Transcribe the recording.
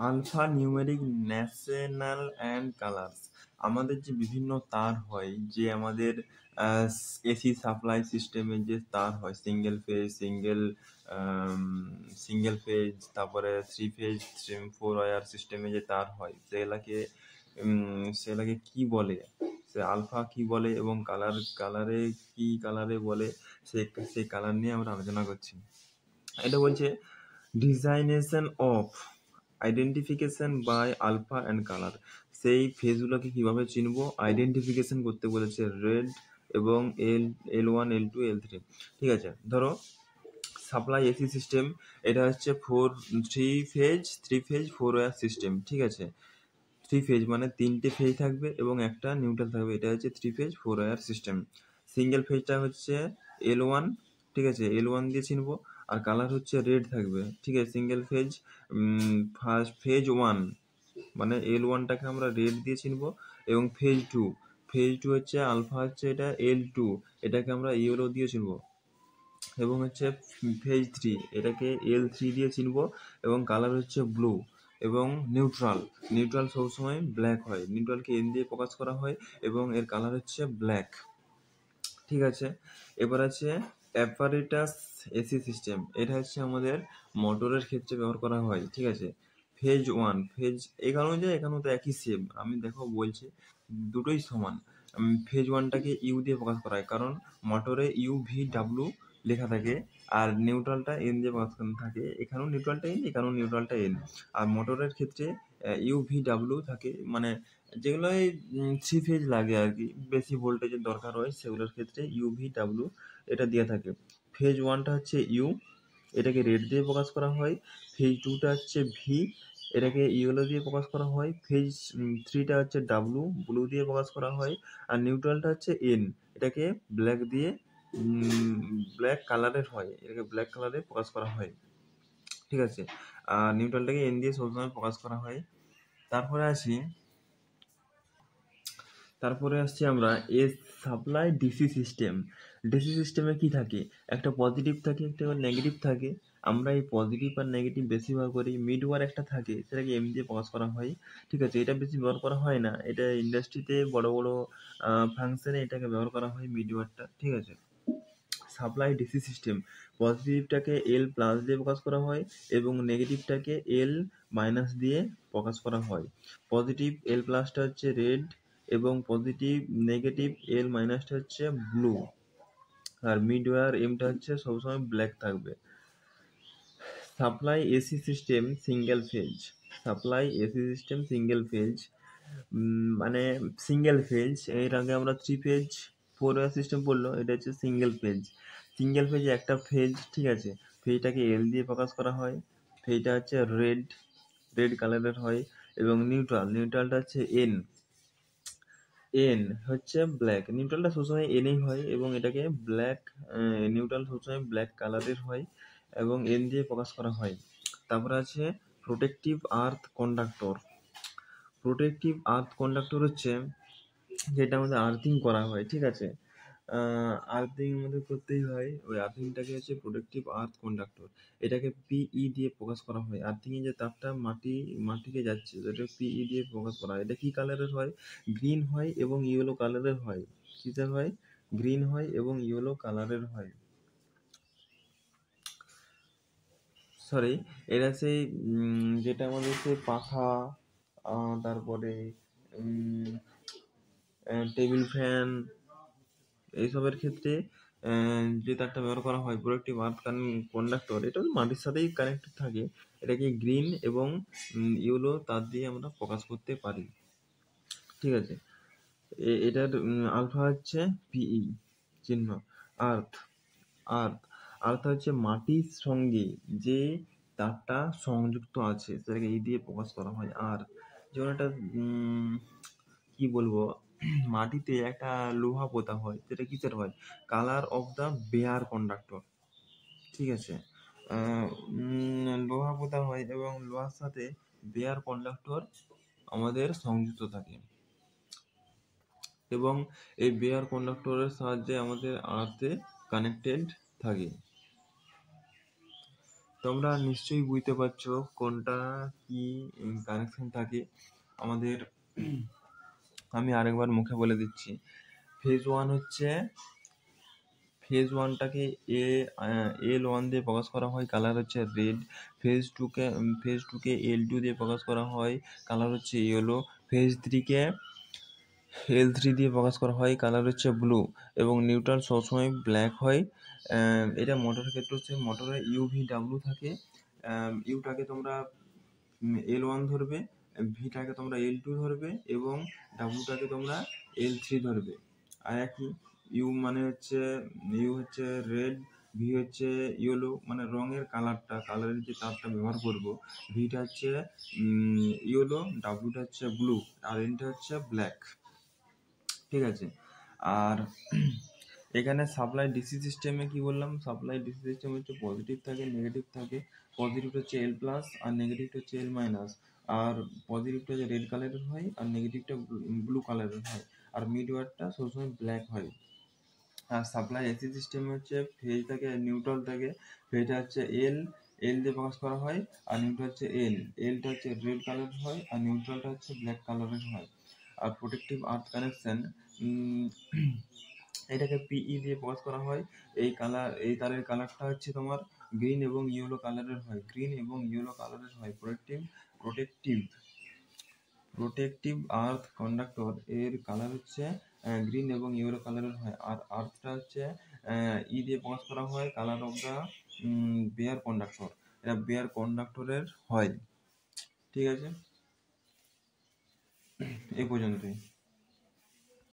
Alpha numeric national and colours. আমাদের যে বিভিন্ন তার হয়, যে আমাদের এসি সাপ্লাই সিস্টেমে যে তার হয়, সিঙ্গেল ফেজ, তারপরে থ্রি ফেজ, 4 ওয়্যার সিস্টেমে যে তার হয়, সেগুলাকে কি বলে, সে আলফা কি বলে এবং কালারে বলে, সেই কালার নিয়ে আমরা আলোচনা করছি। এটা বলছে designation of identification by alpha and colour. সেই ফেজগুলোকে কিভাবে চিনবো, আইডেন্টিফিকেশন করতে বলেছে রেড এবং L1 L2 L3। ঠিক আছে, ধরো সাপ্লাই এসি সিস্টেম, এটা হচ্ছে থ্রি ফেজ 4 ওয়্যার সিস্টেম। ঠিক আছে, থ্রি ফেজ মানে 3টে ফেজ থাকবে এবং একটা নিউট্রাল থাকবে, এটা হচ্ছে three phase 4 wire system. Single ফেজটা হচ্ছে L1। ঠিক আছে, L1 দিয়ে চিনবো। আর কালার হচ্ছে রেড থাকবে। ঠিক আছে, সিঙ্গেল ফেজ ফার্স্ট ফেজ 1 মানে L1টাকে আমরা রেড দিয়ে চিনবো, এবং ফেজ টু হচ্ছে আলফা, হচ্ছে এটা L2, এটাকে আমরা ইয়েলো দিয়ে চিনবো, এবং হচ্ছে ফেজ 3 এটাকে L3 দিয়ে চিনবো, এবং কালার হচ্ছে ব্লু। এবং নিউট্রাল সবসময় ব্ল্যাক হয়, নিউট্রালকে N দিয়ে প্রকাশ করা হয় এবং এর কালার হচ্ছে ব্ল্যাক। ঠিক আছে, এবার আছে অ্যাপারেটাস এসি সিস্টেম। এটা হচ্ছে আমাদের মোটরের ক্ষেত্রে ব্যবহার করা হয়। ঠিক আছে, এখানেও তো একই সেম, আমি দেখো বলছি দুটোই সমান। ফেজ 1টাকে ইউ দিয়ে প্রকাশ করা হয়, কারণ মোটরে UVW লেখা থাকে, আর নিউট্রালটা N দিয়ে প্রকাশ করা থাকে। এখানেও নিউট্রালটা N, এখানেও নিউট্রালটা N। আর মোটরের ক্ষেত্রে UVW থাকে, মানে যেগুলো থ্রি ফেজ লাগে আর কি, বেশি ভোল্টেজের দরকার হয়, সেগুলোর ক্ষেত্রে UVW এটা দেওয়া থাকে। ফেজ 1টা হচ্ছে ইউ, এটাকে রেড দিয়ে প্রকাশ করা হয়। ফেজ 2টা হচ্ছে ভি, এটাকে ইয়েলো দিয়ে প্রকাশ করা হয়। ফেজ 3টা হচ্ছে ডাব্লু, ব্লু দিয়ে প্রকাশ করা হয়। আর নিউট্রালটা হচ্ছে এন, এটাকে ব্ল্যাক কালারের হয়, এটাকে ব্ল্যাক কালারে প্রকাশ করা হয়। ঠিক আছে, আর নিউট্রালটাকে এন দিয়ে সবসময় প্রকাশ করা হয়। তারপরে আসছি আমরা সাপ্লাই ডিসি সিস্টেম। ডিসি সিস্টেমে কি থাকে, একটা পজিটিভ থাকে, একটা নেগেটিভ থাকে। আমরা এই পজিটিভ আর নেগেটিভ বেশি ব্যবহার করি। মিড ওয়ার একটা থাকে, সেটাকে এম দিয়ে প্রকাশ করা হয়। ঠিক আছে, এটা বেশি ব্যবহার করা হয় না, এটা ইন্ডাস্ট্রিতে বড় বড় ফাংশনে এটাকে ব্যবহার করা হয়, মিড ওয়ারটা। ঠিক আছে, সাপ্লাই ডিসি সিস্টেম, পজিটিভটাকে L+ দিয়ে প্রকাশ করা হয় এবং নেগেটিভটাকে L- দিয়ে প্রকাশ করা হয়। পজিটিভ L+টা হচ্ছে রেড এবং নেগেটিভ L- হচ্ছে ব্লু। আর মিডওয়্যার এমটা হচ্ছে সবসময় ব্ল্যাক থাকবে। Supply AC system single phase, মানে সিঙ্গেল ফেজ। এর আগে আমরা থ্রি ফেজ 4 ওয়্যার সিস্টেম পড়লো, এটা হচ্ছে সিঙ্গেল ফেজে একটা ফেজ। ঠিক আছে, ফেজটাকে L দিয়ে প্রকাশ করা হয়। ফেজটা হচ্ছে রেড কালারের হয়। এবং নিউট্রালটা হচ্ছে এন হচ্ছে ব্ল্যাক। নিউট্রালটা সবসময় এনেই হয় এবং এটাকে নিউট্রাল সবসময় ব্ল্যাক কালারের হয় এবং এন দিয়ে প্রকাশ করা হয়। তারপরে আছে প্রোটেক্টিভ আর্থ কন্ডাক্টর হচ্ছে যেটা আমাদের আর্থিং করা হয়। ঠিক আছে, আর্থিং আমাদের করতেই হয়, ওই আর্থিংটাকে হচ্ছে প্রোটেক্টিভ আর্থ কন্ডাক্টর। এটাকে PE দিয়ে প্রকাশ করা হয়। আর্থিংয়ে যে তারটা মাটিকে যাচ্ছে, এটা PE দিয়ে প্রকাশ করা হয়। এটা কি কালারের হয়, গ্রিন হয় এবং ইয়েলো কালারের হয়। কিসের হয়, গ্রিন হয় এবং ইয়েলো কালারের হয়। সরি, এটা সেই যেটা আমাদের সেই পাখা, তারপরে টেবিল ফ্যান, এইসবের ক্ষেত্রে যে তারটা ব্যবহার করা হয়, প্রোটেক্টিভ আর্থ কন্ডাক্টর, এটা মাটির সাথেই কানেক্টেড থাকে। এটাকে গ্রিন এবং ইয়েলো তার দিয়ে আমরা প্রকাশ করতে পারি। ঠিক আছে, এটার আলফা হচ্ছে PE চিহ্ন। আর্থ আর্থ আর্থ হচ্ছে মাটির সঙ্গে যে তারটা সংযুক্ত আছে, সেটাকে এই দিয়ে প্রকাশ করা হয়। আর যেমন একটা কি বলবো, মাটিতে একটা লোহা পোতা হয়, সেটা কিসের হয়, colour of the bare conductor. ঠিক আছে, লোহা পোতা হয় এবং লোহার সাথে বেয়ার কন্ডাক্টর আমাদের সংযুক্ত থাকে, এবং এই বেয়ার কন্ডাক্টরের সাহায্যে আমাদের আর্থে কানেক্টেড থাকে। তোমরা নিশ্চয়ই বুঝতে পারছো কোনটা কি কানেকশন থাকে আমাদের। আমি আরেকবার মুখে বলে দিচ্ছি। ফেজ ওয়ান হচ্ছে, ফেজ ওয়ানটাকে L1 দিয়ে প্রকাশ করা হয়, কালার হচ্ছে রেড। ফেজ টুকে L2 দিয়ে প্রকাশ করা হয়, কালার হচ্ছে ইয়েলো। ফেজ থ্রিকে L3 দিয়ে প্রকাশ করা হয়, কালার হচ্ছে ব্লু। এবং নিউট্রাল সবসময় ব্ল্যাক হয়। এটা মোটরের ক্ষেত্রে হচ্ছে মোটরে UVW থাকে। ইউটাকে তোমরা L1 ধরবে, ভিটাকে তোমরা L2 ধরবে এবং ডাব্লুটাকে তোমরা L3 ধরবে। আর একই ইউ মানে হচ্ছে, ইউ হচ্ছে রেড, ভি হচ্ছে ইয়েলো, মানে রঙের কালারের যে তারটা ব্যবহার করব। ভিটা হচ্ছে ইয়েলো, ডাব্লুটা হচ্ছে ব্লু, আর এনটা হচ্ছে ব্ল্যাক। ঠিক আছে। আর এখানে সাপ্লাই ডিসি সিস্টেমে কি বললাম, সাপ্লাই ডিসি সিস্টেম হচ্ছে পজিটিভ থাকে, নেগেটিভ থাকে। পজিটিভটা হচ্ছে L প্লাস আর নেগেটিভটা হচ্ছে L মাইনাস। আর পজিটিভটা হচ্ছে রেড কালারের হয় আর নেগেটিভটা ব্লু কালারের হয়। আর মিড ওয়ারটা সবসময় ব্ল্যাক হয়। আর সাপ্লাই এসি সিস্টেমে হচ্ছে ফেজ থাকে, নিউট্রাল থাকে। ফেজটা হচ্ছে এল দিয়ে প্রকাশ করা হয়, আর নিউট্রাল হচ্ছে এলটা হচ্ছে রেড কালারের হয় আর নিউট্রালটা হচ্ছে ব্ল্যাক কালারের হয়। আর প্রোটেক্টিভ আর্থ কানেকশন, এটাকে পিই দিয়ে প্রকাশ করা হয়। এই তারের কালারটা হচ্ছে তোমার গ্রিন এবং ইয়েলো কালারের হয়, প্রোটেক্টিভ প্রোটেক্টিভ আর্থ কন্ডাক্টর এর কালার হচ্ছে গ্রিন এবং ইয়েলো কালারের হয়। আর আর্থটা হচ্ছে দিয়ে প্রকাশ করা হয়, colour of the bare conductor. এটা বেয়ার কন্ডাক্টরের হয়। ঠিক আছে, এই পর্যন্তই।